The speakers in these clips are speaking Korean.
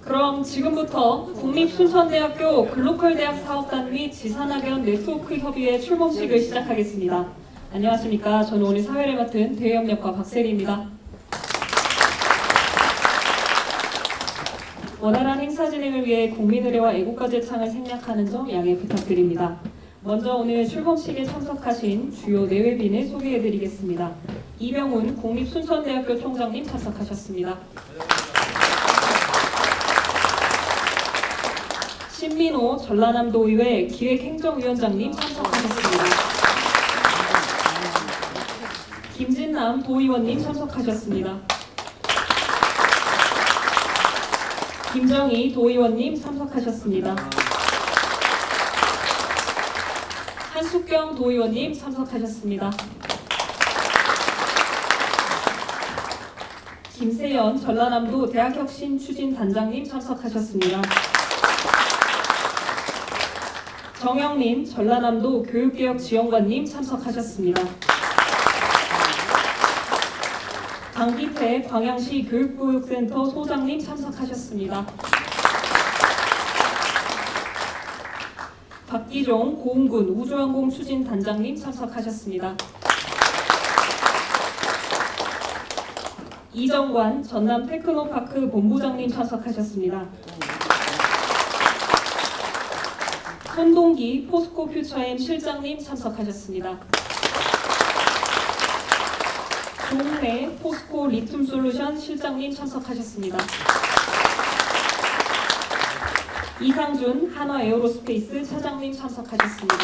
그럼 지금부터 국립순천대학교 글로컬대학 사업단 및 지산학연 네트워크 협의회 출범식을 시작하겠습니다. 안녕하십니까. 저는 오늘 사회를 맡은 대외협력과 박세리입니다. 원활한 행사 진행을 위해 국민의례와 애국가 제창을 생략하는 점 양해 부탁드립니다. 먼저 오늘 출범식에 참석하신 주요 내외빈을 소개해드리겠습니다. 이병훈 국립순천대학교 총장님 참석하셨습니다. 신민호 전라남도의회 기획행정위원장님 참석하셨습니다. 김진남 도의원님 참석하셨습니다. 김정희 도의원님 참석하셨습니다. 한숙경 도의원님 참석하셨습니다. 김세연 전라남도 대학혁신추진단장님 참석하셨습니다. 정영민 전라남도 교육개혁지원관님 참석하셨습니다. 강기태 광양시 교육교육센터 소장님 참석하셨습니다. 박기종 고흥군 우주항공 추진단장님 참석하셨습니다. 이정관 전남 테크노파크 본부장님 참석하셨습니다. 손동기 포스코 퓨처엠 실장님 참석하셨습니다. 조은혜 포스코 리튬솔루션 실장님 참석하셨습니다. 이상준 한화에어로스페이스 차장님 참석하셨습니다.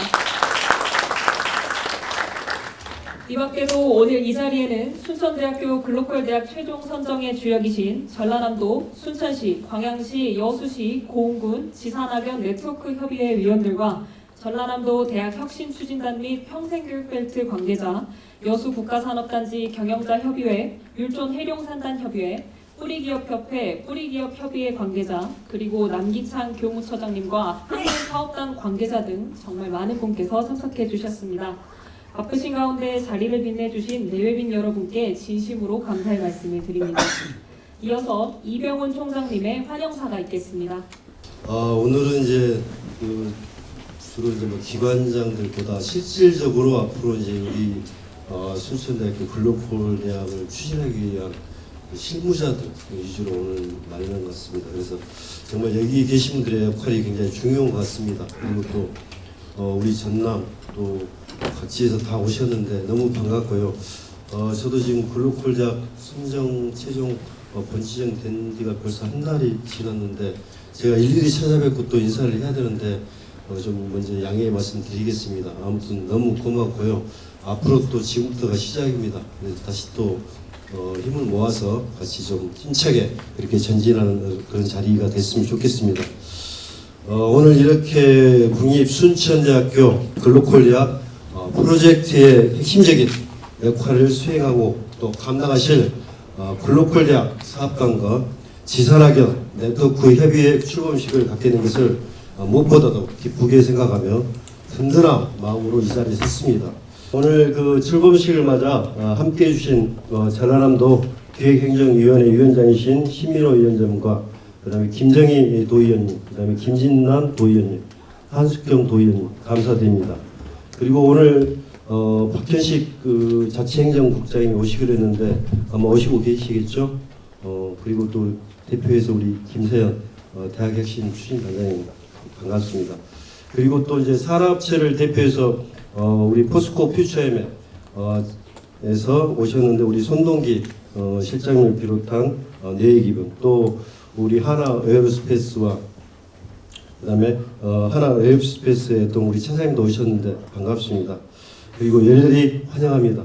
이 밖에도 오늘 이 자리에는 순천대학교 글로컬대학 최종 선정의 주역이신 전라남도, 순천시, 광양시, 여수시, 고흥군, 지산학연 네트워크 협의회 위원들과 전라남도 대학 혁신추진단 및 평생교육벨트 관계자, 여수국가산업단지 경영자협의회, 율촌해룡산단협의회, 뿌리기업협회, 뿌리기업협의회 관계자, 그리고 남기창 교무처장님과 한국사업단 관계자 등 정말 많은 분께서 참석해 주셨습니다. 바쁘신 가운데 자리를 빛내주신 내외빈 여러분께 진심으로 감사의 말씀을 드립니다. 이어서 이병훈 총장님의 환영사가 있겠습니다. 오늘은 이제 주로 이제 기관장들보다 실질적으로 앞으로 이제 우리 순천대학교 글로컬 대학을 추진하기 위한 실무자들 위주로 오늘 만난 것 같습니다. 그래서 정말 여기 계신 분들의 역할이 굉장히 중요한 것 같습니다. 그리고 또 우리 전남 또 각지에서 다 오셨는데 너무 반갑고요. 저도 지금 글로컬 대학 선정 최종 번지정 된 지가 벌써 한 달이 지났는데 제가 일일이 찾아뵙고 또 인사를 해야 되는데 좀 먼저 양해의 말씀 드리겠습니다. 아무튼 너무 고맙고요. 앞으로 또 지금부터가 시작입니다. 그래서 다시 또 힘을 모아서 같이 좀 힘차게 이렇게 전진하는 그런 자리가 됐으면 좋겠습니다. 오늘 이렇게 국립순천대학교 글로컬 대학 프로젝트의 핵심적인 역할을 수행하고 또 감당하실 글로컬 대학 사업관과 지산학연 네트워크 협의회 출범식을 갖게 된 것을 무엇보다도 기쁘게 생각하며 든든한 마음으로 이 자리에 섰습니다. 오늘 그 출범식을 맞아 함께 해주신 전라남도 기획행정위원회 위원장이신 신민호 위원장과 그 다음에 김정희 도의원님, 그 다음에 김진남 도의원님, 한숙경 도의원님 감사드립니다. 그리고 오늘 박현식 그 자치행정국장이 오시기로 했는데 아마 오시고 계시겠죠? 그리고 또 대표에서 우리 김세연 대학혁신추진단장님 반갑습니다. 그리고 또 이제 산업체를 대표해서 우리 포스코 퓨처엠에 에서 오셨는데 우리 손동기 실장님을 비롯한 내외기분 또 우리 하나에어로스페이스와 그다음에 하나에어로스페이스에 또 우리 차장님도 오셨는데 반갑습니다. 그리고 열렬히 환영합니다.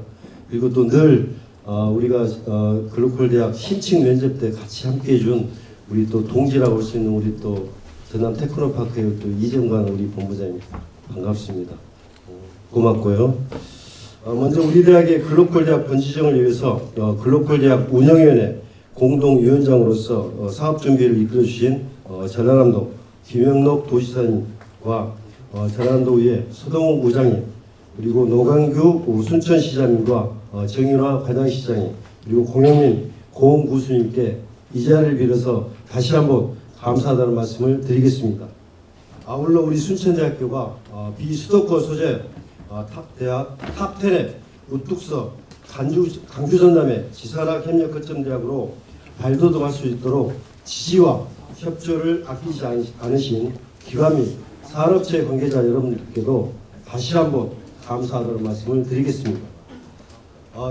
그리고 또 늘 우리가 글로컬 대학 신칭 면접 때 같이 함께 해준 우리 또 동지라고 할 수 있는 우리 또 전남 테크노파크의 또 이정관 우리 본부장님 반갑습니다. 고맙고요. 먼저 우리 대학의 글로컬 대학 번지정을 위해서 글로컬 대학 운영위원회 공동위원장으로서 사업 준비를 이끌어 주신 전라남도 김영록 도지사님과 전라남도의회 서동욱 의장님 그리고 노광규 순천시장님과 정인화 과장시장님 그리고 공영민 고흥구수님께 이 자리를 빌어서 다시 한번 감사하다는 말씀을 드리겠습니다. 아울러 우리 순천대학교가 비수도권 소재 탑대학 탑10에 우뚝서 강주 전남의 지산학 협력 거점 대학으로 발돋움할 수 있도록 지지와 협조를 아끼지 않으신 기관 및 산업체 관계자 여러분들께도 다시 한번 감사하다는 말씀을 드리겠습니다.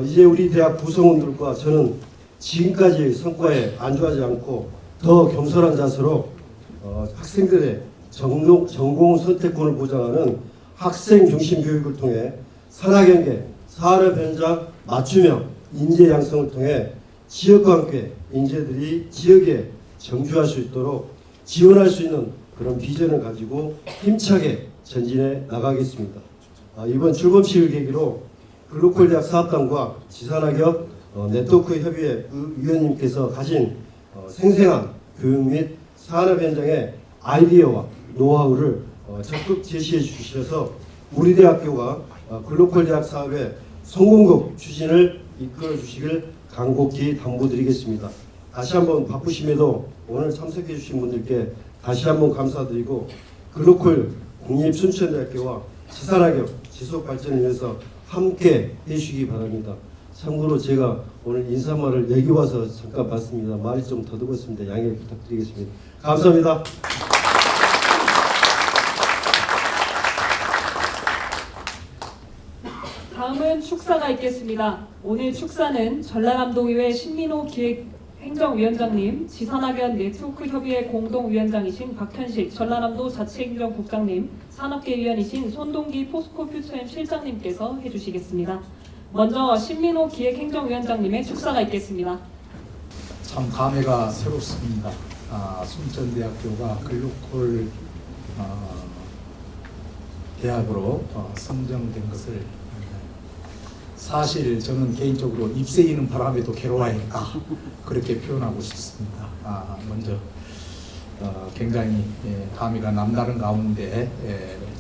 이제 우리 대학 구성원들과 저는 지금까지의 성과에 안주하지 않고 더 겸손한 자세로 학생들의 전공 선택권을 보장하는 학생 중심 교육을 통해 산학연계, 산업 현장 맞춤형 인재 양성을 통해 지역과 함께 인재들이 지역에 정주할 수 있도록 지원할 수 있는 그런 비전을 가지고 힘차게 전진해 나가겠습니다. 이번 출범식을 계기로 글로컬 대학 사업단과 지산학협 네트워크 협의회 위원님께서 가진 생생한 교육 및 산업 현장의 아이디어와 노하우를 적극 제시해 주셔서 우리 대학교가 글로컬 대학 사업의 성공적 추진을 이끌어 주시길 간곡히 당부드리겠습니다. 다시 한번 바쁘심에도 오늘 참석해 주신 분들께 다시 한번 감사드리고 글로컬 국립순천대학교와 지산학협 지속 발전을 위해서 함께 해주시기 바랍니다. 참고로 제가 오늘 인사말을 여기 와서 잠깐 봤습니다. 말이 좀 더듬었습니다. 양해 부탁드리겠습니다. 감사합니다. 다음은 축사가 있겠습니다. 오늘 축사는 전라남도의회 신민호 기획행정위원장님, 지산학연 네트워크 협의회 공동위원장이신 박현식 전라남도 자치행정국장님, 산업계위원이신 손동기 포스코 퓨처엠 실장님께서 해주시겠습니다. 먼저 신민호 기획행정위원장님의 축사가 있겠습니다. 참 감회가 새롭습니다. 순천대학교가 글로컬 대학으로 선정된 것을 사실 저는 개인적으로 입새이는 바람에도 괴로워했다 그렇게 표현하고 싶습니다. 먼저 굉장히 감회가 남다른 가운데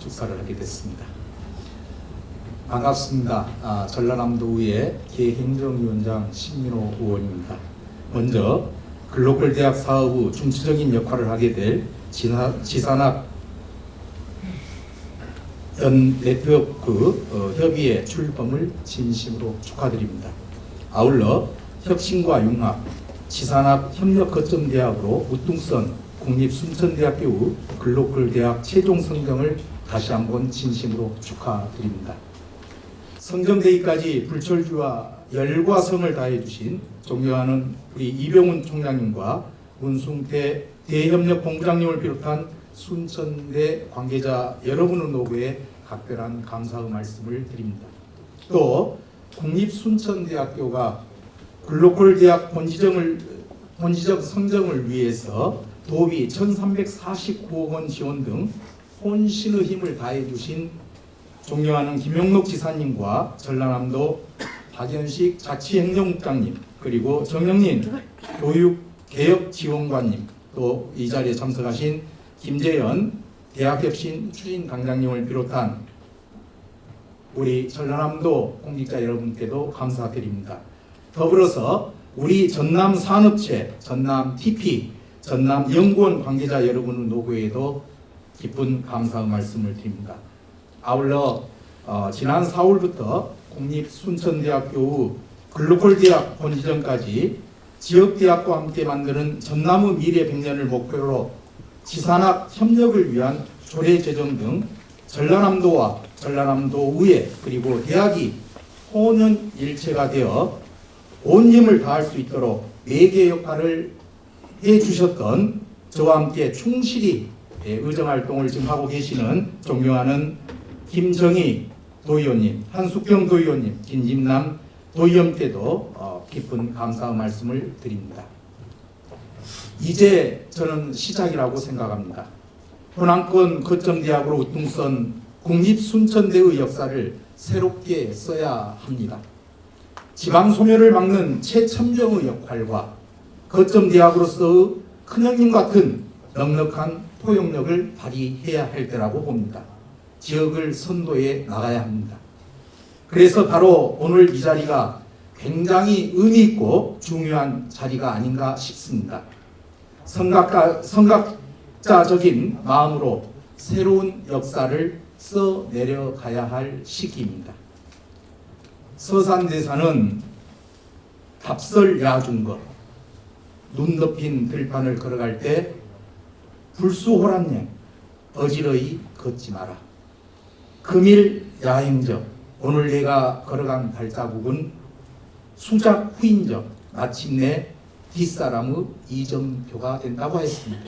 축사를 하게 됐습니다. 반갑습니다. 전라남도의회 기획행정위원장 신민호 의원입니다. 먼저 글로컬 대학 사업 후 중추적인 역할을 하게 될 지산학 연 네트워크 협의회 출범을 진심으로 축하드립니다. 아울러 혁신과 융합, 지산학 협력 거점 대학으로 우뚱선 국립순천대학교 글로컬 대학 최종 선정을 다시 한번 진심으로 축하드립니다. 선정되기까지 불철주와 열과 성을 다해 주신 존경하는 우리 이병훈 총장님과 문승태 대협력 본부장님을 비롯한 순천대 관계자 여러분의 노고에 각별한 감사의 말씀을 드립니다. 또 국립순천대학교가 글로컬 대학 본지적 선정을 위해서 도비 1,349억 원 지원 등 혼신의 힘을 다해 주신 존경하는 김용록 지사님과 전라남도 박연식 자치행정국장님 그리고 정영린 교육개혁지원관님 또 이 자리에 참석하신 김재현 대학혁신 추진당장님을 비롯한 우리 전라남도 공직자 여러분께도 감사드립니다. 더불어서 우리 전남 산업체, 전남 TP, 전남 연구원 관계자 여러분의 노고에도 깊은 감사의 말씀을 드립니다. 아울러 지난 4월부터 국립순천대학교 글로컬 대학 본지정까지 지역대학과 함께 만드는 전남의 미래 100년을 목표로 지산학 협력을 위한 조례 제정 등 전라남도와 전라남도의회 그리고 대학이 혼연일체가 되어 온 힘을 다할 수 있도록 매개 역할을 해주셨던 저와 함께 충실히 의정활동을 지금 하고 계시는 존경하는 김정희 도의원님, 한숙경 도의원님, 김진남 도의원께도 깊은 감사의 말씀을 드립니다. 이제 저는 시작이라고 생각합니다. 호남권 거점대학으로 우뚱선 국립순천대의 역사를 새롭게 써야 합니다. 지방 소멸을 막는 최첨정의 역할과 거점대학으로서의 큰형님 같은 넉넉한 포용력을 발휘해야 할 때라고 봅니다. 지역을 선도해 나가야 합니다. 그래서 바로 오늘 이 자리가 굉장히 의미 있고 중요한 자리가 아닌가 싶습니다. 성각자적인 마음으로 새로운 역사를 써내려가야 할 시기입니다. 서산대사는 답설 야중거, 눈 덮인 들판을 걸어갈 때 불수호란행 어지러이 걷지 마라. 금일 야행적, 오늘 내가 걸어간 발자국은 수작 후인적, 마침내 뒷사람의 이정표가 된다고 했습니다.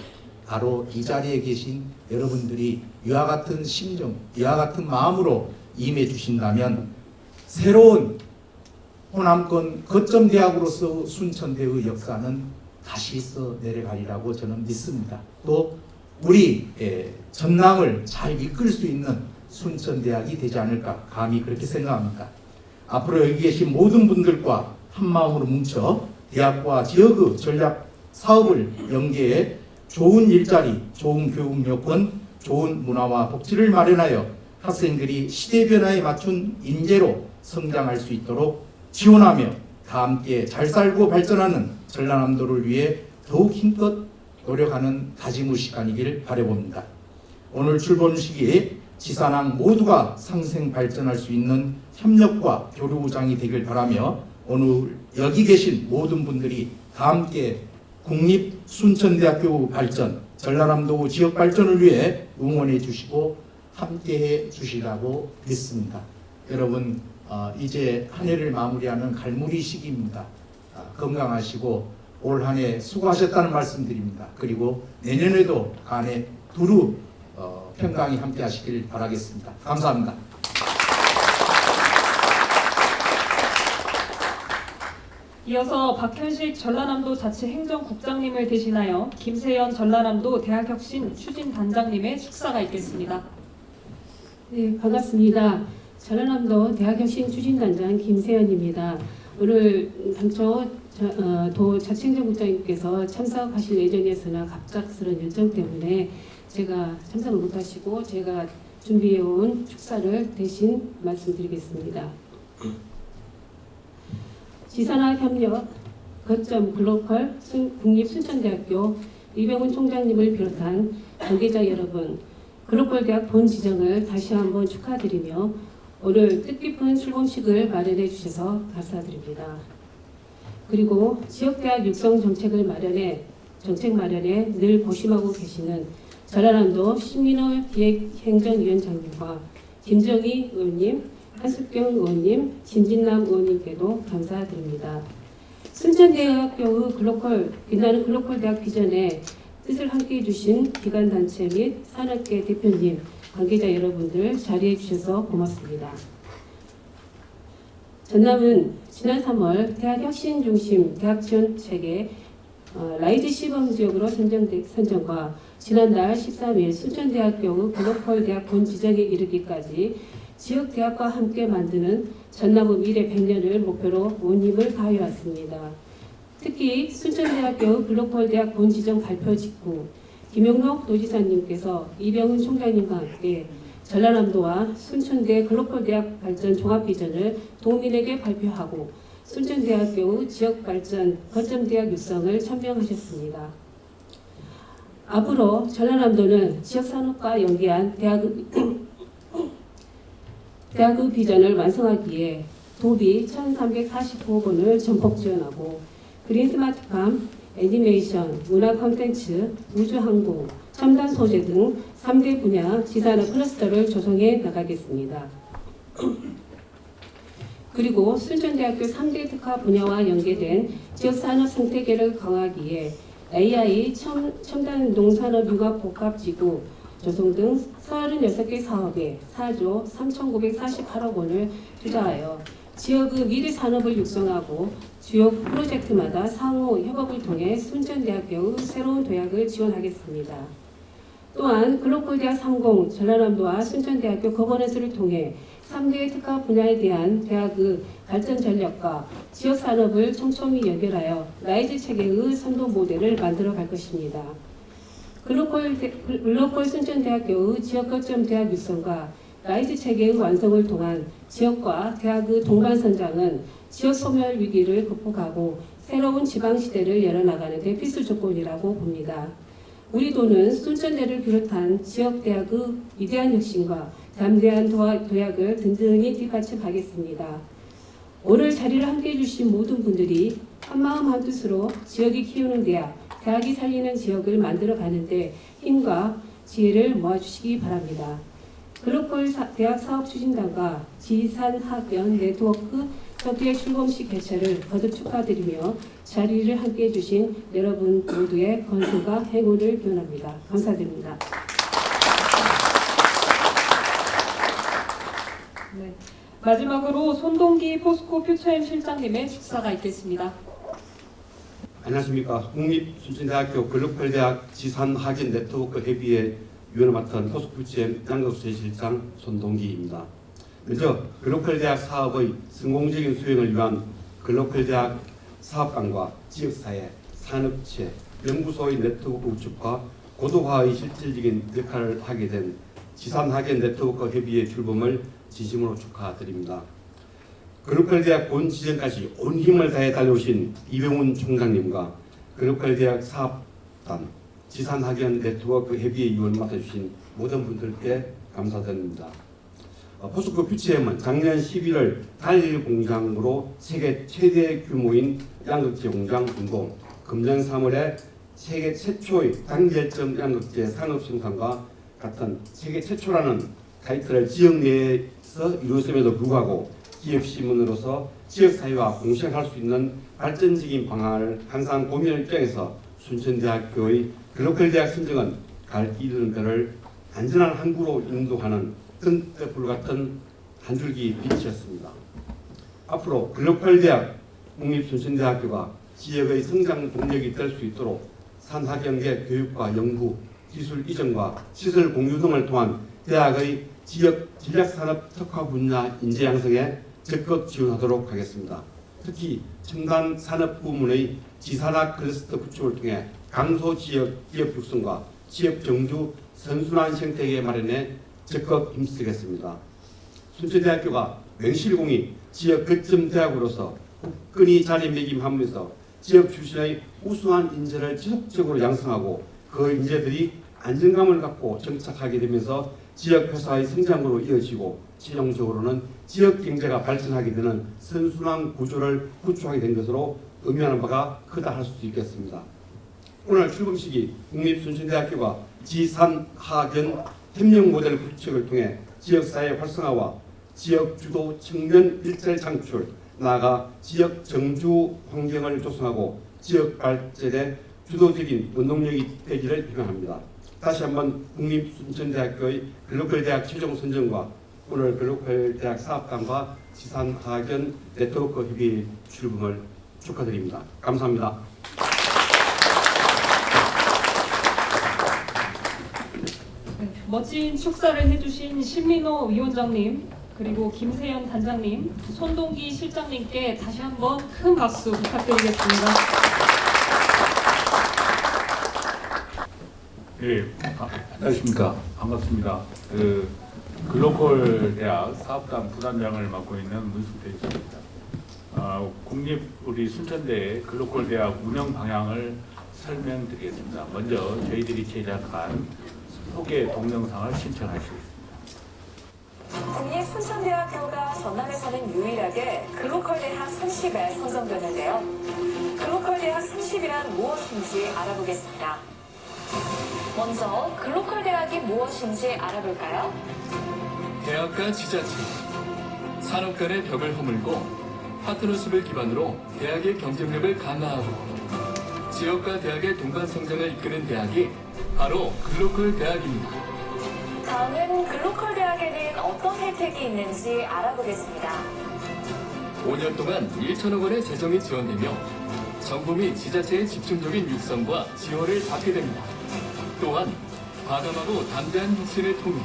바로 이 자리에 계신 여러분들이 이와 같은 심정, 이와 같은 마음으로 임해 주신다면 새로운 호남권 거점대학으로서 순천대의 역사는 다시 써 내려가리라고 저는 믿습니다. 또 우리 전남을 잘 이끌 수 있는 순천대학이 되지 않을까 감히 그렇게 생각합니다. 앞으로 여기 계신 모든 분들과 한마음으로 뭉쳐 대학과 지역의 전략 사업을 연계해 좋은 일자리, 좋은 교육 여건, 좋은 문화와 복지를 마련하여 학생들이 시대 변화에 맞춘 인재로 성장할 수 있도록 지원하며 다 함께 잘 살고 발전하는 전라남도를 위해 더욱 힘껏 노력하는 다짐의 시간이길 바라봅니다. 오늘 출범식이 지산항 모두가 상생 발전할 수 있는 협력과 교류장이 되길 바라며 오늘 여기 계신 모든 분들이 다 함께 국립순천대학교 발전, 전라남도 지역 발전을 위해 응원해 주시고 함께해 주시라고 믿습니다. 여러분 이제 한 해를 마무리하는 갈무리 시기입니다. 건강하시고 올 한 해 수고하셨다는 말씀드립니다. 그리고 내년에도 간에 두루 평강히 함께 하시길 바라겠습니다. 감사합니다. 이어서 박현식 전라남도 자치행정국장님을 대신하여 김세연 전라남도 대학혁신 추진단장님의 축사가 있겠습니다. 네, 반갑습니다. 전라남도 대학혁신 추진단장 김세연입니다. 오늘 당초 도 자치행정국장님께서 참석하실 예정이었으나 갑작스러운 일정 때문에 제가 참석을 못하시고 제가 준비해온 축사를 대신 말씀드리겠습니다. 지산학 협력 거점 글로컬 국립순천대학교 이병훈 총장님을 비롯한 관계자 여러분, 글로컬 대학 본 지정을 다시 한번 축하드리며 오늘 뜻깊은 출범식을 마련해 주셔서 감사드립니다. 그리고 지역대학 육성 정책 마련에 늘 고심하고 계시는 전라남도 신민호 기획행정위원장님과 김정희 의원님, 한숙경 의원님, 진진남 의원님께도 감사드립니다. 순천대학교의 빛나는 글로컬 대학 비전에 뜻을 함께해 주신 기관단체 및 산업계 대표님, 관계자 여러분들 자리해 주셔서 고맙습니다. 전남은 지난 3월 대학혁신 중심 대학 지원 체계 라이즈 시범 지역으로 선정과 지난달 13일 순천대학교의 글로컬 대학 본 지정에 이르기까지 지역 대학과 함께 만드는 전남의 미래 100년을 목표로 온 힘을 다해왔습니다. 특히 순천대학교 글로컬 대학 본 지정 발표 직후 김용록 도지사님께서 이병훈 총장님과 함께 전라남도와 순천대 글로컬 대학 발전 종합 비전을 도민에게 발표하고 순천대학교의 지역 발전 거점 대학 육성을 천명하셨습니다. 앞으로 전라남도는 지역 산업과 연계한 대학의 비전을 완성하기에 도비 1,345억 원을 전폭 지원하고 그린 스마트팜, 애니메이션, 문화 콘텐츠, 우주항공, 첨단 소재 등 3대 분야 지산업 클러스터를 조성해 나가겠습니다. 그리고 순천대학교 3대 특화 분야와 연계된 지역산업 생태계를 강화하기에 AI, 첨단 농산업 융합 복합지구 조성 등 36개 사업에 4조 3,948억 원을 투자하여 지역의 미래 산업을 육성하고 주요 프로젝트마다 상호 협업을 통해 순천대학교의 새로운 도약을 지원하겠습니다. 또한 글로컬대학 30 전라남도와 순천대학교 거버넌스를 통해 3대 특화 분야에 대한 대학의 발전 전략과 지역 산업을 촘촘히 연결하여 라이즈 체계의 선도 모델을 만들어 갈 것입니다. 글로컬 순천대학교의 지역 거점 대학 육성과 라이즈 체계의 완성을 통한 지역과 대학의 동반 선장은 지역 소멸 위기를 극복하고 새로운 지방시대를 열어나가는 데 필수 조건이라고 봅니다. 우리 도는 순천대를 비롯한 지역대학의 위대한 혁신과 담대한 도약을 든든히 뒷받침하겠습니다. 오늘 자리를 함께해 주신 모든 분들이 한마음 한뜻으로 지역이 키우는 대학, 대학이 살리는 지역을 만들어 가는데 힘과 지혜를 모아주시기 바랍니다. 글로벌 대학 사업 추진단과 지산학연 네트워크 협의회 출범식 개최를 거듭 축하드리며 자리를 함께해 주신 여러분 모두의 건강과 행운을 기원합니다. 감사드립니다. 네. 마지막으로 손동기 포스코 퓨처엠 실장님의 축사가 있겠습니다. 안녕하십니까. 국립순천대학교 글로컬대학 지산학연 네트워크 협의회 위원을 맡은 포스코퓨처엠 양덕수 실장 손동기입니다. 먼저 글로컬대학 사업의 성공적인 수행을 위한 글로컬대학 사업관과 지역사회, 산업체, 연구소의 네트워크 구축과 고도화의 실질적인 역할을 하게 된 지산학연 네트워크 협의회 출범을 진심으로 축하드립니다. 글로컬대학 본 지점까지 온 힘을 다해 달려오신 이병훈 총장님과 글로컬대학 사업단, 지산학연 네트워크 협의회 위원을 맡아주신 모든 분들께 감사드립니다. 포스코 퓨처엠은 작년 11월 단일 공장으로 세계 최대 규모인 양극재 공장 준공, 금년 3월에 세계 최초의 단결점 양극재 산업 생산과 같은 세계 최초라는 타이틀을 지역 내에서 이루었음에도 불구하고 기업신문으로서 지역사회와 공생할 수 있는 발전적인 방안을 항상 고민할 입장에서 순천대학교의 글로컬대학 선정은 갈 잃은 배를 안전한 항구로 인도하는 등불 같은 한 줄기 빛이었습니다. 앞으로 글로컬대학 국립순천대학교가 지역의 성장 동력이 될 수 있도록 산학연계 교육과 연구, 기술 이전과 시설 공유 등을 통한 대학의 지역 전략산업 특화 분야 인재 양성에 적극 지원하도록 하겠습니다. 특히 첨단 산업 부문의 지산학 클러스터 구축을 통해 강소 지역 기업 육성과 지역 정주 선순환 생태계 마련에 적극 힘쓰겠습니다. 순천대학교가 명실공히 지역 거점 대학으로서 굳건히 자리매김하면서 지역 출신의 우수한 인재를 지속적으로 양성하고 그 인재들이 안정감을 갖고 정착하게 되면서 지역 회사의 성장으로 이어지고 최종적으로는 지역 경제가 발전하게 되는 선순환 구조를 구축하게 된 것으로 의미하는 바가 크다 할 수 있겠습니다. 오늘 출범식이 국립순천대학교가 지산학연 협력 모델 구축을 통해 지역사회 활성화와 지역 주도 청년 일자리 창출, 나아가 지역 정주 환경을 조성하고 지역 발전에 주도적인 원동력이 되기를 희망합니다. 다시 한번 국립순천대학교의 글로컬대학 최종 선정과 오늘 글로컬대학 사업단과 지산학연 네트워크 협의회 출범을 축하드립니다. 감사합니다. 네, 멋진 축사를 해주신 신민호 위원장님, 그리고 김세연 단장님, 손동기 실장님께 다시 한번 큰 박수 부탁드리겠습니다. 예, 안녕하십니까. 반갑습니다. 글로컬 대학 사업단 부단장을 맡고 있는 문숙대 씨입니다. 우리 순천대의 글로컬 대학 운영 방향을 설명드리겠습니다. 먼저 저희들이 제작한 소개 동영상을 신청하시겠습니다. 국립순천대학교가 전남에서는 유일하게 글로컬 대학 30에 선정되는데요. 글로컬 대학 30이란 무엇인지 알아보겠습니다. 먼저 글로컬 대학이 무엇인지 알아볼까요? 대학과 지자체, 산업 간의 벽을 허물고 파트너십을 기반으로 대학의 경쟁력을 강화하고 지역과 대학의 동반 성장을 이끄는 대학이 바로 글로컬 대학입니다. 다음은 글로컬 대학에는 어떤 혜택이 있는지 알아보겠습니다. 5년 동안 1천억 원의 재정이 지원되며 정부 및 지자체의 집중적인 육성과 지원을 받게 됩니다. 또한 과감하고 담대한 혁신을 통해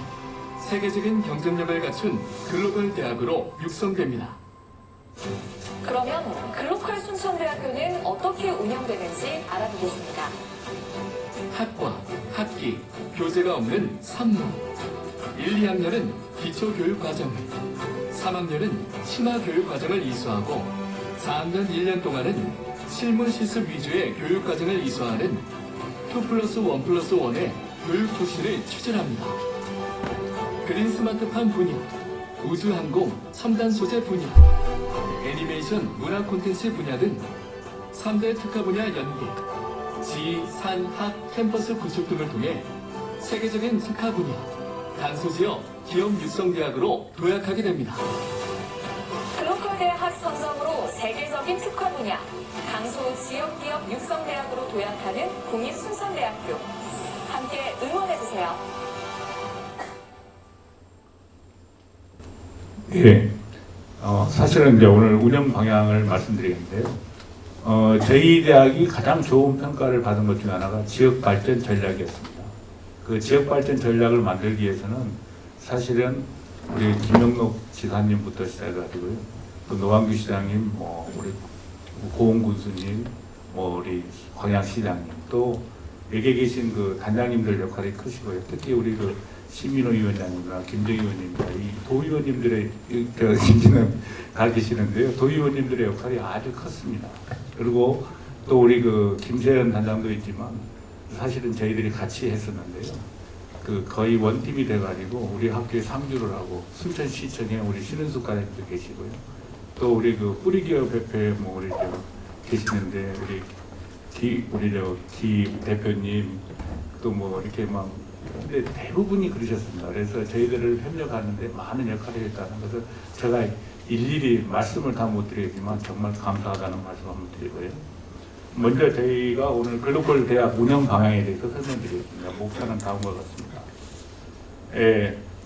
세계적인 경쟁력을 갖춘 글로벌 대학으로 육성됩니다. 그러면 글로컬 순천대학교는 어떻게 운영되는지 알아보겠습니다. 학과, 학기, 교재가 없는 3무 1, 2학년은 기초교육과정을 3학년은 심화교육과정을 이수하고 4학년 1년 동안은 실문 실습 위주의 교육 과정을 이수하는 2+1+1의 교육 도시를 추진합니다. 그린 스마트팜 분야, 우주항공, 첨단 소재 분야, 애니메이션 문화 콘텐츠 분야 등 3대 특화 분야 연계, 지, 산, 학, 캠퍼스 구축 등을 통해 세계적인 특화 분야, 강소지역 기업 육성 대학으로 도약하게 됩니다. 글로컬 대학 선정으로 세계적인 특화 분야, 강소 지역 기업 육성 대학으로 도약하는 국립순천대학교. 함께 응원해주세요. 예. 사실은 이제 오늘 운영 방향을 말씀드리겠는데요. 저희 대학이 가장 좋은 평가를 받은 것 중 하나가 지역 발전 전략이었습니다. 그 지역 발전 전략을 만들기 위해서는 사실은 우리 김영록 지사님부터 시작해가지고요. 또 노광규 시장님, 우리 고은 군수님, 우리 광양시장님, 또 여기 계신 그 단장님들 역할이 크시고요. 특히 우리 그 시민호 위원장님이나 김정희 의원님이나 이 도의원님들의 김진은 다 계시는데요. 도의원님들의 역할이 아주 컸습니다. 그리고 또 우리 그 김세현 단장도 있지만 사실은 저희들이 같이 했었는데요. 그 거의 원팀이 돼가지고 우리 학교에 상주를 하고 순천시청에 우리 신은숙 과장님도 계시고요. 또 우리 그 뿌리기업 협회 우리 계시는데 우리 기 대표님 또 이렇게 막 근데 대부분이 그러셨습니다. 그래서 저희들을 협력하는데 많은 역할을 했다는 것을 제가 일일이 말씀을 다 못 드리지만 정말 감사하다는 말씀 한번 드리고요. 먼저 저희가 오늘 글로컬 대학 운영 방향에 대해서 설명드리겠습니다. 목차는 다음과 같습니다.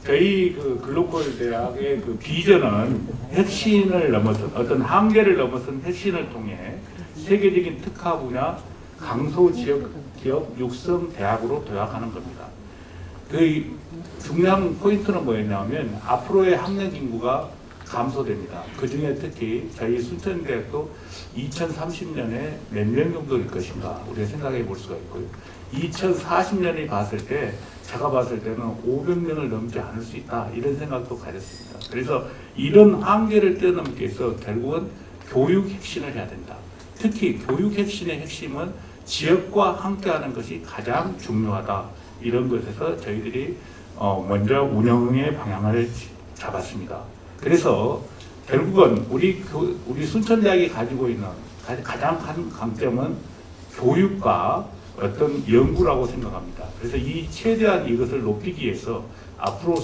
저희 그 글로컬 대학의 그 비전은 혁신을 넘어선 어떤 한계를 넘어선 혁신을 통해 세계적인 특화 분야 강소 지역 기업 육성 대학으로 도약하는 겁니다. 그 중요한 포인트는 뭐였냐면 앞으로의 학령 인구가 감소됩니다. 그 중에 특히 저희 순천대학도 2030년에 몇 명 정도일 것인가 우리가 생각해 볼 수가 있고요. 2040년에 봤을 때 제가 봤을 때는 500명을 넘지 않을 수 있다 이런 생각도 가졌습니다. 그래서 이런 한계를 뛰어넘기 위해서 결국은 교육 혁신을 해야 된다. 특히 교육 혁신의 핵심은 지역과 함께하는 것이 가장 중요하다. 이런 것에서 저희들이 먼저 운영의 방향을 잡았습니다. 그래서 결국은 우리 순천대학이 가지고 있는 가장 큰 강점은 교육과 어떤 연구라고 생각합니다. 그래서 이 최대한 이것을 높이기 위해서 앞으로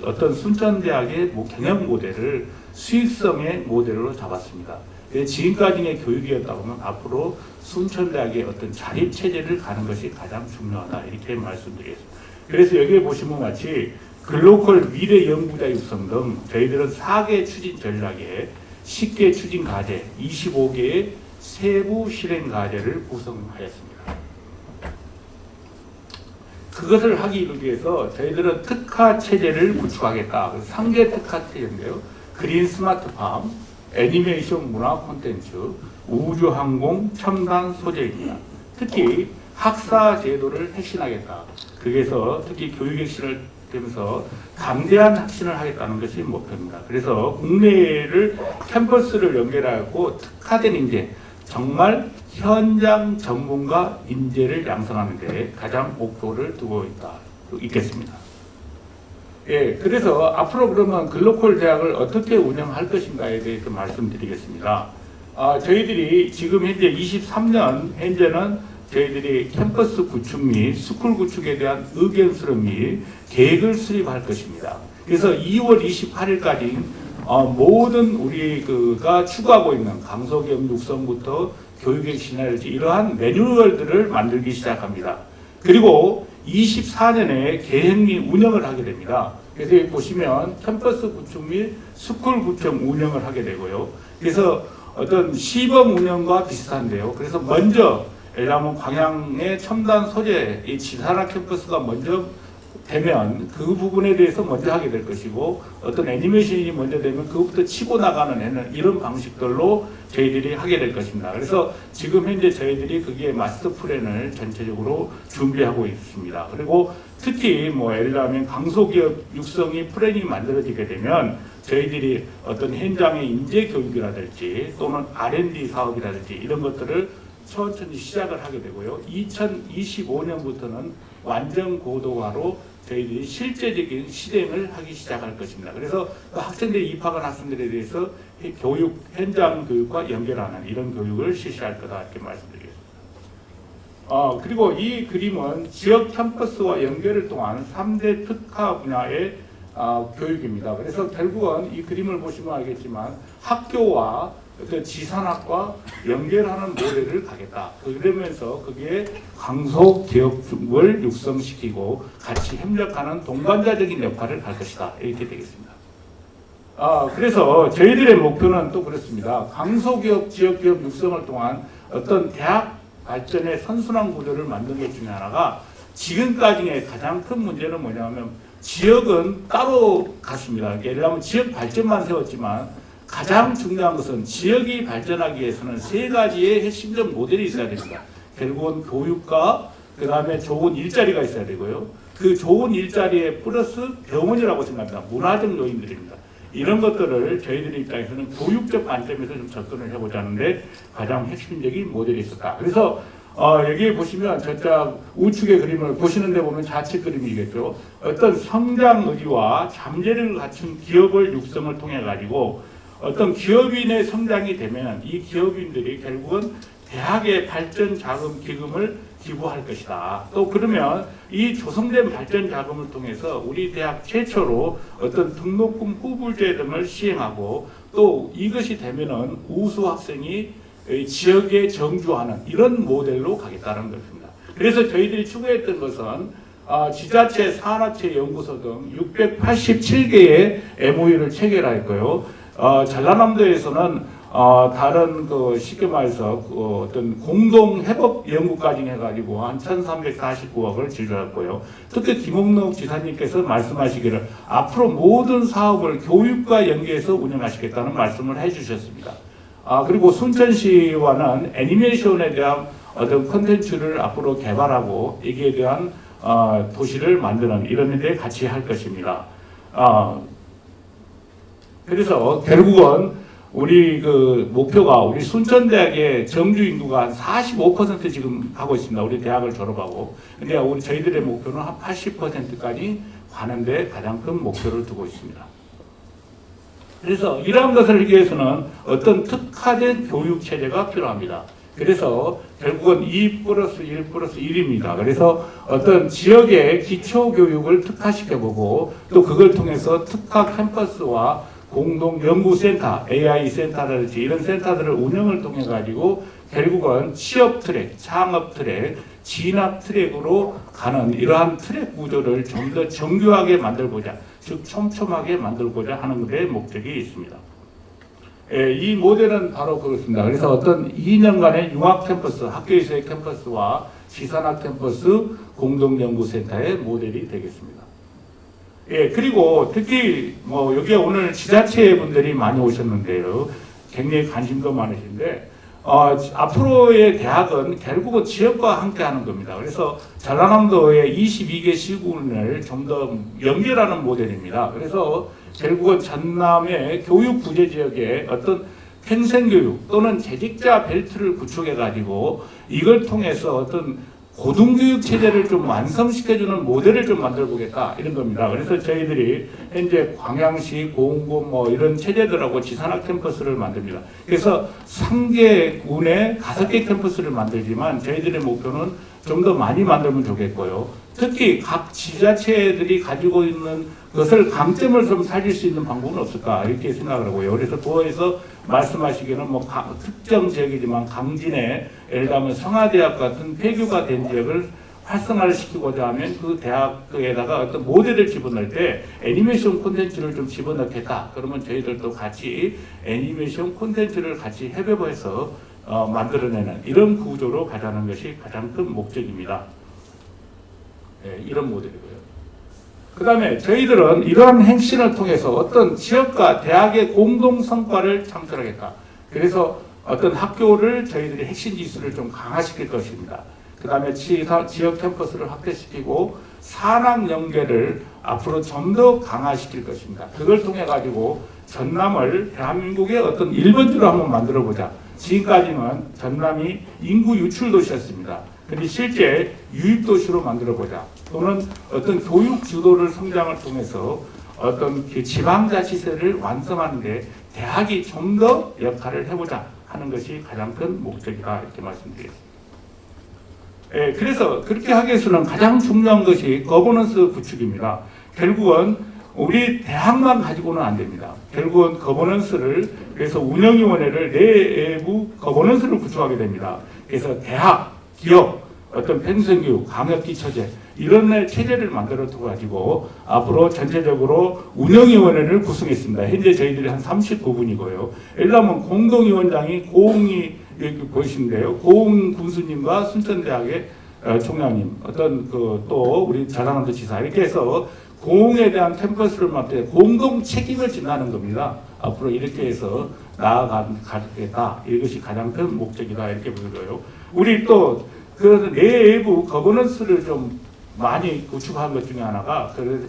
어떤 순천대학의 경영 모델을 수익성의 모델로 잡았습니다. 지금까지의 교육이었다면 앞으로 순천대학의 어떤 자립체제를 가는 것이 가장 중요하다 이렇게 말씀드리겠습니다. 그래서 여기에 보시면 같이 글로컬 미래 연구자 육성 등 저희들은 4개 추진 전략에 10개 추진 과제, 25개의 세부 실행 과제를 구성하였습니다. 그것을 하기 위해서 저희들은 특화 체제를 구축하겠다. 그래서 3개 특화 체제인데요. 그린 스마트팜, 애니메이션 문화 콘텐츠, 우주항공 첨단 소재입니다. 특히 학사 제도를 혁신하겠다. 그래서 특히 교육 혁신을 되면서 강대한 혁신을 하겠다는 것이 목표입니다. 그래서 국내를 캠퍼스를 연결하고 특화된 인재, 정말 현장 전문가 인재를 양성하는 데 가장 목표를 두고 있겠습니다. 그래서 앞으로 그러면 글로컬 대학을 어떻게 운영할 것인가에 대해서 말씀드리겠습니다. 저희들이 지금 현재 23년 현재는 저희들이 캠퍼스 구축 및 스쿨 구축에 대한 의견 수렴 및 계획을 수립할 것입니다. 그래서 2월 28일까지 모든 우리가 추구하고 있는 강소기업 육성부터 교육의 신화일지 이러한 매뉴얼들을 만들기 시작합니다. 그리고 24년에 계획 및 운영을 하게 됩니다. 그래서 여기 보시면 캠퍼스 구축 및 스쿨 구축 운영을 하게 되고요. 그래서 어떤 시범 운영과 비슷한데요. 그래서 먼저 예를 들면 광양의 첨단 소재 이 지산학 캠퍼스가 먼저 되면 그 부분에 대해서 먼저 하게 될 것이고 어떤 애니메이션이 먼저 되면 그것부터 치고 나가는 이런 방식들로 저희들이 하게 될 것입니다. 그래서 지금 현재 저희들이 그게 마스터 플랜을 전체적으로 준비하고 있습니다. 그리고 특히 뭐 예를 들면 강소기업 육성이 플랜이 만들어지게 되면 저희들이 어떤 현장의 인재 교육이라든지 또는 R&D 사업이라든지 이런 것들을 천천히 시작을 하게 되고요. 2025년부터는 완전 고도화로 저희들이 실제적인 실행을 하기 시작할 것입니다. 그래서 그 학생들이 입학한 학생들에 대해서 교육, 현장 교육과 연결하는 이런 교육을 실시할 거다 이렇게 말씀드리겠습니다. 그리고 이 그림은 지역 캠퍼스와 연결을 통한 3대 특화 분야의 교육입니다. 그래서 결국은 이 그림을 보시면 알겠지만 학교와 어떤 지산학과 연결하는 모델을 가겠다. 그러면서 그게 강소 기업을 육성시키고 같이 협력하는 동반자적인 역할을 할 것이다. 이렇게 되겠습니다. 그래서 저희들의 목표는 또 그렇습니다. 강소기업, 지역기업 육성을 통한 어떤 대학 발전의 선순환 구조를 만든 것 중에 하나가 지금까지의 가장 큰 문제는 뭐냐면 지역은 따로 갔습니다. 예를 들면 지역 발전만 세웠지만 가장 중요한 것은 지역이 발전하기 위해서는 세 가지의 핵심적 모델이 있어야 됩니다. 결국은 교육과 그 다음에 좋은 일자리가 있어야 되고요. 그 좋은 일자리에 플러스 병원이라고 생각합니다. 문화적 요인들입니다. 이런 것들을 저희들 입장에서는 교육적 관점에서 좀 접근을 해보자 하는데 가장 핵심적인 모델이 있었다. 그래서 여기 보시면 저쪽 우측의 그림을 보시는 데 보면 좌측 그림이겠죠. 어떤 성장 의지와 잠재력을 갖춘 기업을 육성을 통해 가지고 어떤 기업인의 성장이 되면 이 기업인들이 결국은 대학의 발전 자금 기금을 기부할 것이다. 또 그러면 이 조성된 발전 자금을 통해서 우리 대학 최초로 어떤 등록금 후불제 등을 시행하고 또 이것이 되면은 우수 학생이 지역에 정주하는 이런 모델로 가겠다는 것입니다. 그래서 저희들이 추구했던 것은 지자체, 산업체 연구소 등 687개의 MOU를 체결했고요. 전라남도에서는 다른 쉽게 말해서 어떤 공동 해법 연구까지 해가지고 한 1,349억을 지출했고요. 특히 김홍록 지사님께서 말씀하시기를 앞으로 모든 사업을 교육과 연계해서 운영하시겠다는 말씀을 해주셨습니다. 그리고 순천시와는 애니메이션에 대한 어떤 콘텐츠를 앞으로 개발하고 여기에 대한 도시를 만드는 이런 데 같이 할 것입니다. 그래서 결국은 우리 목표가 우리 순천대학의 정규 인구가 한 45% 지금 하고 있습니다. 우리 대학을 졸업하고. 근데 저희들의 목표는 한 80%까지 가는데 가장 큰 목표를 두고 있습니다. 그래서 이러한 것을 하기 위해서는 어떤 특화된 교육 체제가 필요합니다. 그래서 결국은 2+1+1입니다. 그래서 어떤 지역의 기초교육을 특화시켜보고 또 그걸 통해서 특화 캠퍼스와 공동연구센터, AI 센터라든지 이런 센터들을 운영을 통해 가지고 결국은 취업 트랙, 창업 트랙, 진학 트랙으로 가는 이러한 트랙 구조를 좀 더 정교하게 만들고자, 즉 촘촘하게 만들고자 하는 데 목적이 있습니다. 이 모델은 바로 그렇습니다. 그래서 어떤 2년간의 융합 캠퍼스, 학교에서의 캠퍼스와 지산학 캠퍼스 공동연구센터의 모델이 되겠습니다. 그리고 특히 여기에 오늘 지자체 분들이 많이 오셨는데요. 굉장히 관심도 많으신데 앞으로의 대학은 결국은 지역과 함께 하는 겁니다. 그래서 전라남도의 22개 시군을 좀 더 연결하는 모델입니다. 그래서 결국은 전남의 교육 부재 지역에 어떤 평생교육 또는 재직자 벨트를 구축해 가지고 이걸 통해서 어떤 고등교육 체제를 좀 완성시켜주는 모델을 좀 만들어 보겠다 이런 겁니다. 그래서 저희들이 현재 광양시, 고흥고 이런 체제들하고 지산학 캠퍼스를 만듭니다. 그래서 3개 군에 5개 캠퍼스를 만들지만 저희들의 목표는 좀 더 많이 만들면 좋겠고요. 특히 각 지자체들이 가지고 있는 것을 강점을 좀 살릴 수 있는 방법은 없을까 이렇게 생각을 하고요. 그래서 도에서 말씀하시기는 특정 지역이지만 강진에 예를 들면 성화대학 같은 폐교가 된 지역을 활성화를 시키고자 하면 그 대학에다가 어떤 모델을 집어넣을 때 애니메이션 콘텐츠를 좀 집어넣겠다. 그러면 저희들도 같이 애니메이션 콘텐츠를 같이 협업해서 만들어내는 이런 구조로 가자는 것이 가장 큰 목적입니다. 이런 모델이고요. 그다음에 저희들은 이러한 행신을 통해서 어떤 지역과 대학의 공동 성과를 창출하겠다. 그래서 어떤 학교를 저희들이 핵심 지수를 좀 강화시킬 것입니다. 그다음에 지역 캠퍼스를 확대시키고 산학 연계를 앞으로 좀 더 강화시킬 것입니다. 그걸 통해 가지고 전남을 대한민국의 어떤 1번지로 한번 만들어 보자. 지금까지는 전남이 인구 유출 도시였습니다. 근데 실제 유입 도시로 만들어 보자. 또는 어떤 교육 주도를 성장을 통해서 어떤 그 지방자치세를 완성하는데 대학이 좀 더 역할을 해보자 하는 것이 가장 큰 목적이다 이렇게 말씀드리겠습니다. 예, 그래서 그렇게 하기 위해서는 가장 중요한 것이 거버넌스 구축입니다. 결국은 우리 대학만 가지고는 안 됩니다. 결국은 거버넌스를 그래서 운영위원회를 내부 거버넌스를 구축하게 됩니다. 그래서 대학, 기업, 어떤 평생교육, 강역기초제 이런 체제를 만들어 두고 가지고 앞으로 전체적으로 운영위원회를 구성했습니다. 현재 저희들이 한 39분이고요. 예를 들면 공동위원장이 고흥이 여기 보이시는데요. 고흥 군수님과 순천대학의 총장님, 어떤 그 또 우리 자랑한도 지사 이렇게 해서 고흥에 대한 캠퍼스를 맡아 공동 책임을 진다는 겁니다. 앞으로 이렇게 해서 나아가겠다. 이것이 가장 큰 목적이다 이렇게 보고요. 우리 또 그 내부 거버넌스를 좀 많이 구축한 것 중에 하나가 그래서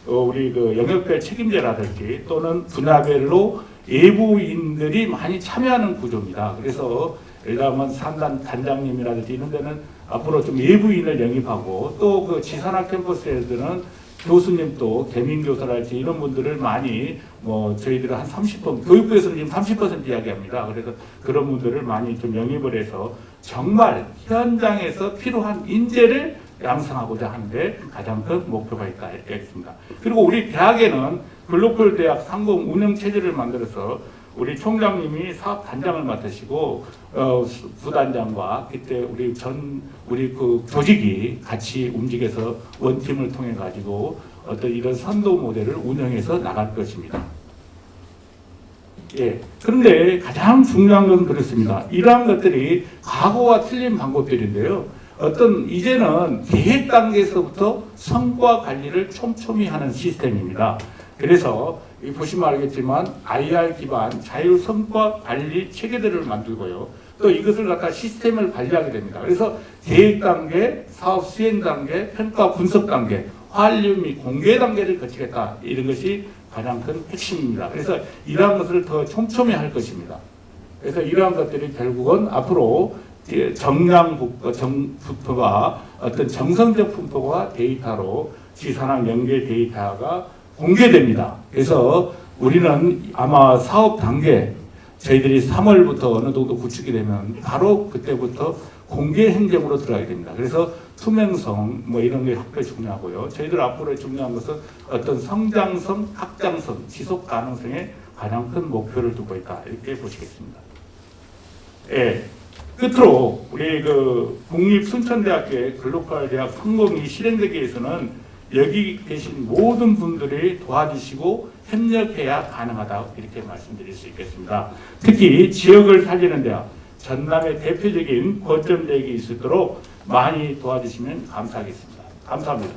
우리 그 영역별 책임제라든지 또는 분야별로 예부인들이 많이 참여하는 구조입니다. 그래서 예를 들면 산단 단장님이라든지 이런 데는 앞으로 좀 예부인을 영입하고 또 그 지산학 캠퍼스에서는 교수님도 개민교사랄지 이런 분들을 많이 저희들은 한 30% 교육부에서는 지금 30% 이야기합니다. 그래서 그런 분들을 많이 좀 영입을 해서 정말 현장에서 필요한 인재를 양성하고자 하는데 가장 큰 목표가 있다 이렇게 했습니다. 그리고 우리 대학에는 글로벌 대학 상공 운영 체제를 만들어서 우리 총장님이 사업 단장을 맡으시고 부단장과 그때 우리 그 조직이 같이 움직여서 원팀을 통해 가지고 어떤 이런 선도 모델을 운영해서 나갈 것입니다. 예. 그런데 가장 중요한 건 그렇습니다. 이러한 것들이 과거와 틀린 방법들인데요. 이제는 계획 단계에서부터 성과 관리를 촘촘히 하는 시스템입니다. 그래서 보시면 알겠지만 IR 기반 자율 성과 관리 체계들을 만들고요. 또 이것을 갖다 시스템을 관리하게 됩니다. 그래서 계획 단계, 사업 수행 단계, 평가 분석 단계, 환류 및 공개 단계를 거치겠다. 이런 것이 가장 큰 핵심입니다. 그래서 이러한 것을 더 촘촘히 할 것입니다. 그래서 이러한 것들이 결국은 앞으로 정량 분포가 어떤 정성적 분포가 데이터로 지산학 연계 데이터가 공개됩니다. 그래서 우리는 아마 사업 단계 저희들이 3월부터 어느 정도 구축이 되면 바로 그때부터 공개 행정으로 들어가게 됩니다. 그래서 투명성 이런 게 학교에 중요하고요. 저희들 앞으로 중요한 것은 어떤 성장성, 확장성, 지속 가능성에 가장 큰 목표를 두고 있다 이렇게 보시겠습니다. 예. 끝으로 우리 그 국립순천대학교의 글로벌 대학 성공이 실행되기 위해서는 여기 계신 모든 분들이 도와주시고 협력해야 가능하다 이렇게 말씀드릴 수 있겠습니다. 특히 지역을 살리는 대학, 전남의 대표적인 거점 대학이 있도록 많이 도와주시면 감사하겠습니다. 감사합니다.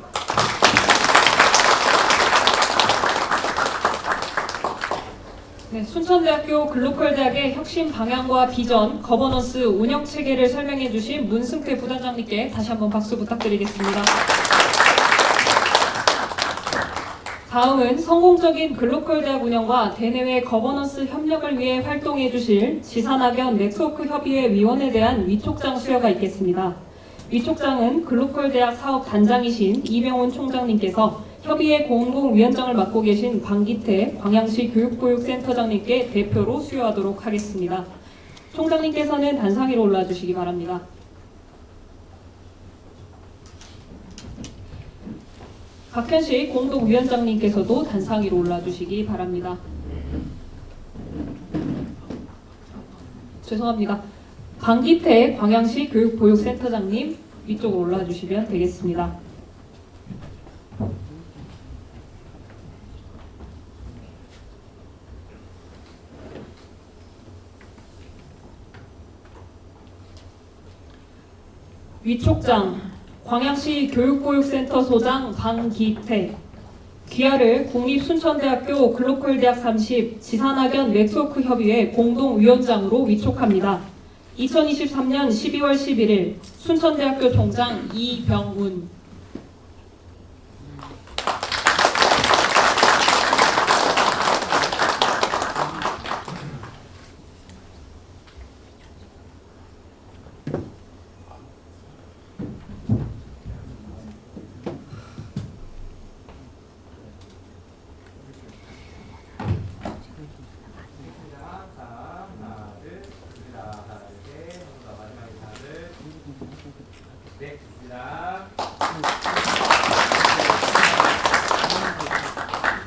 네, 순천대학교 글로컬대학의 혁신 방향과 비전, 거버넌스 운영 체계를 설명해 주신 문승태 부단장님께 다시 한번 박수 부탁드리겠습니다. 다음은 성공적인 글로컬 대학 운영과 대내외 거버넌스 협력을 위해 활동해 주실 지산학연 네트워크 협의회 위원에 대한 위촉장 수여가 있겠습니다. 위촉장은 글로컬 대학 사업 단장이신 이병훈 총장님께서 협의회 공동위원장을 맡고 계신 방기태 광양시 교육보육센터장님께 대표로 수여하도록 하겠습니다. 총장님께서는 단상 위로 올라주시기 바랍니다. 박현식 공동위원장님께서도 단상 위로 올라주시기 바랍니다. 죄송합니다. 방기태 광양시 교육보육센터장님 위쪽으로 올라주시면 되겠습니다. 위촉장 광양시 교육보육센터 소장 방기태, 귀하를 국립순천대학교 글로컬대학 30 지산학연 네트워크 협의회 공동위원장으로 위촉합니다. 2023년 12월 11일 순천대학교 총장 이병훈.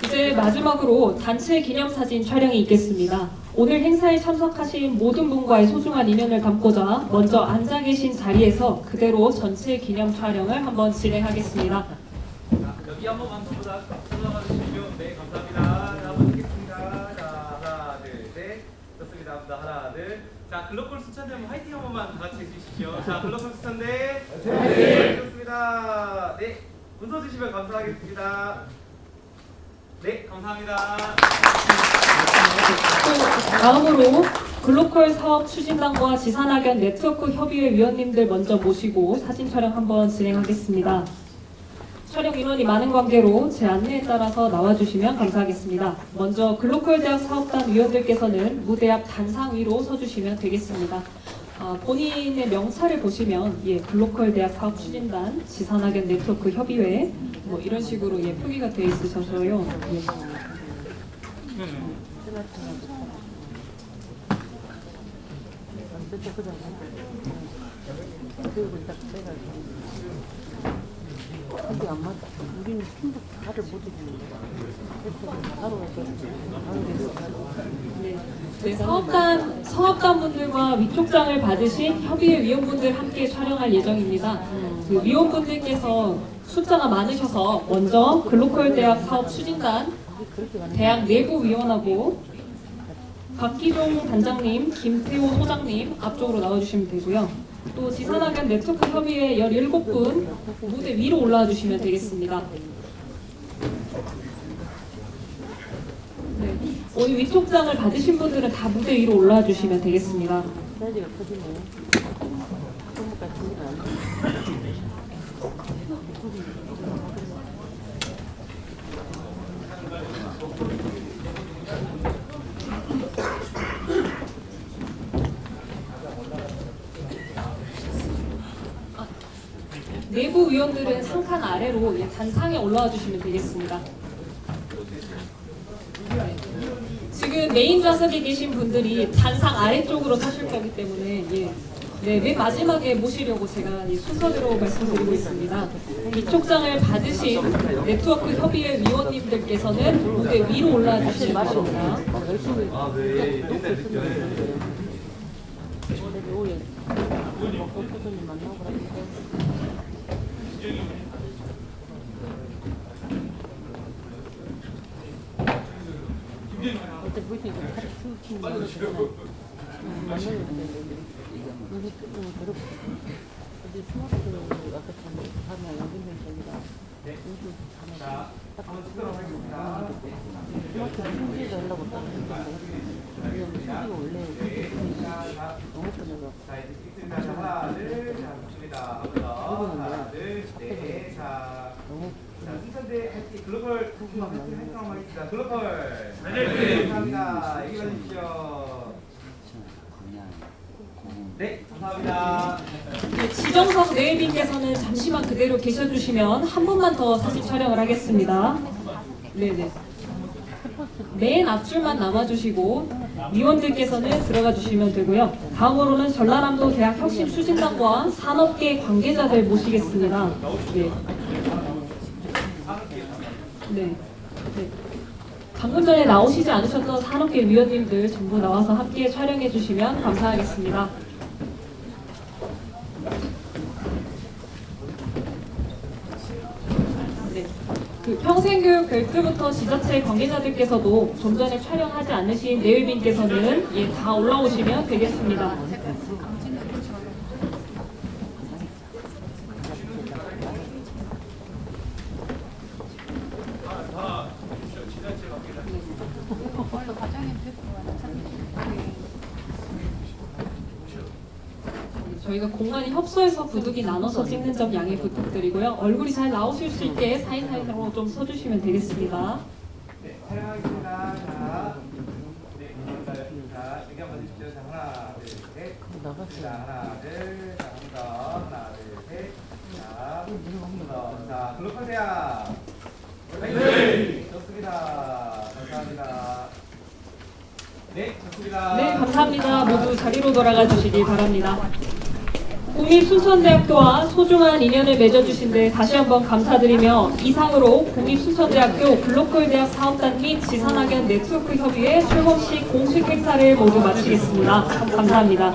이제 마지막으로 단체 기념사진 촬영이 있겠습니다. 오늘 행사에 참석하신 모든 분과의 소중한 인연을 담고자 먼저 앉아 계신 자리에서 그대로 전체 기념 촬영을 한번 진행하겠습니다. 여기 한 번만 전부 다 올라가 주시고요. 네, 감사합니다. 자, 한번 찍겠습니다. 자, 하나, 둘, 셋. 좋습니다. 하나, 둘. 자, 글로컬 수천대 한번 화이팅 한 번만 다 같이 해주시죠. 자, 글로컬 수천대. 네. 좋습니다. 네, 웃어주시면 감사하겠습니다. 네, 감사합니다. 또 다음으로 글로컬 사업 추진단과 지산학연 네트워크 협의회 위원님들 먼저 모시고 사진 촬영 한번 진행하겠습니다. 촬영 인원이 많은 관계로 제 안내에 따라서 나와주시면 감사하겠습니다. 먼저 글로컬 대학 사업단 위원들께서는 무대 앞 단상 위로 서주시면 되겠습니다. 본인의 명찰을 보시면 글로컬 대학 사업 추진단, 지산학연 네트워크 협의회 뭐 이런 식으로 표기가 되어 있으셔서요. 근데 안 맞다. 우리는 팀도 다를 못 해주는 거야. 바로 사업단 분들과 위촉장을 받으신 협의회 위원분들 함께 촬영할 예정입니다. 그 위원분들께서 숫자가 많으셔서 먼저 글로컬 대학 사업 추진단, 대학 내부 위원하고 박기종 단장님, 김태호 소장님 앞쪽으로 나와주시면 되고요. 또 지산학연 네트워크 협의회 17분 무대 위로 올라와 주시면 되겠습니다. 네, 오늘 위촉장을 받으신 분들은 다 무대 위로 올라와 주시면 되겠습니다. 사이즈가 커지네. 내부 위원들은 한 칸 아래로 단상에 올라와 주시면 되겠습니다. 네. 지금 메인 좌석에 계신 분들이 단상 아래쪽으로 서실 거기 때문에 맨 마지막에 모시려고 제가 순서대로 말씀드리고 있습니다. 위촉장을 받으신 네트워크 협의회 위원님들께서는 무대 위로 올라와 주시면 됩니다. 어때 보이니까 팔이 툭 치는 거 같잖아. 만나게 되는데 이게 조금 더럽고 어제 스마트폰으로 아까 참 하나 연결된 저기가 자, 한번 찍도록 하겠습니다. 스마트폰 충전해서 하려고 했는데 이건 충전이 원래 너무 편해서 자, 이제 찍겠습니다. 하나, 둘, 자, 좋습니다. 한번 더. 하나, 둘, 네, 자. 자, 순천대 화이팅, 글로컬 화이팅 한번 하겠습니다. 글로컬. 네, 감사합니다. 여기 와주십시오. 네, 감사합니다. 네, 지정석 내일빈께서는 잠시만 그대로 계셔주시면 한 분만 더 사진 촬영을 하겠습니다. 네네. 맨 앞줄만 남아주시고 위원들께서는 들어가 주시면 되고요. 다음으로는 전라남도 대학 혁신 추진단과 산업계 관계자들 모시겠습니다. 네. 네. 네. 방금 전에 나오시지 않으셨던 산업계 위원님들 전부 나와서 함께 촬영해 주시면 감사하겠습니다. 네. 그 평생교육 벨트부터 지자체 관계자들께서도 좀 전에 촬영하지 않으신 내일빈께서는 다 올라오시면 되겠습니다. 저희가 공간이 협소해서 부득이 나눠서 찍는 점 양해 부탁드리고요. 얼굴이 잘 나오실 수 있게 사이사이로 좀 서주시면 되겠습니다. 네, 촬영하겠습니다. 자, 네, 자, 여기 한번 해주십시오. 자, 하나, 둘, 셋. 자, 하나, 둘, 자, 한 번 더. 하나, 둘, 셋. 자, 한 번 더. 자, 글로컬 대학. 네. 좋습니다. 감사합니다. 네, 좋습니다. 네, 감사합니다. 모두 자리로 돌아가 주시기 바랍니다. 국립순천대학교와 소중한 인연을 맺어주신 데 다시 한번 감사드리며 이상으로 국립순천대학교 글로컬대학 사업단 및 지산학연 네트워크 협의회 출범식 공식 행사를 모두 마치겠습니다. 감사합니다.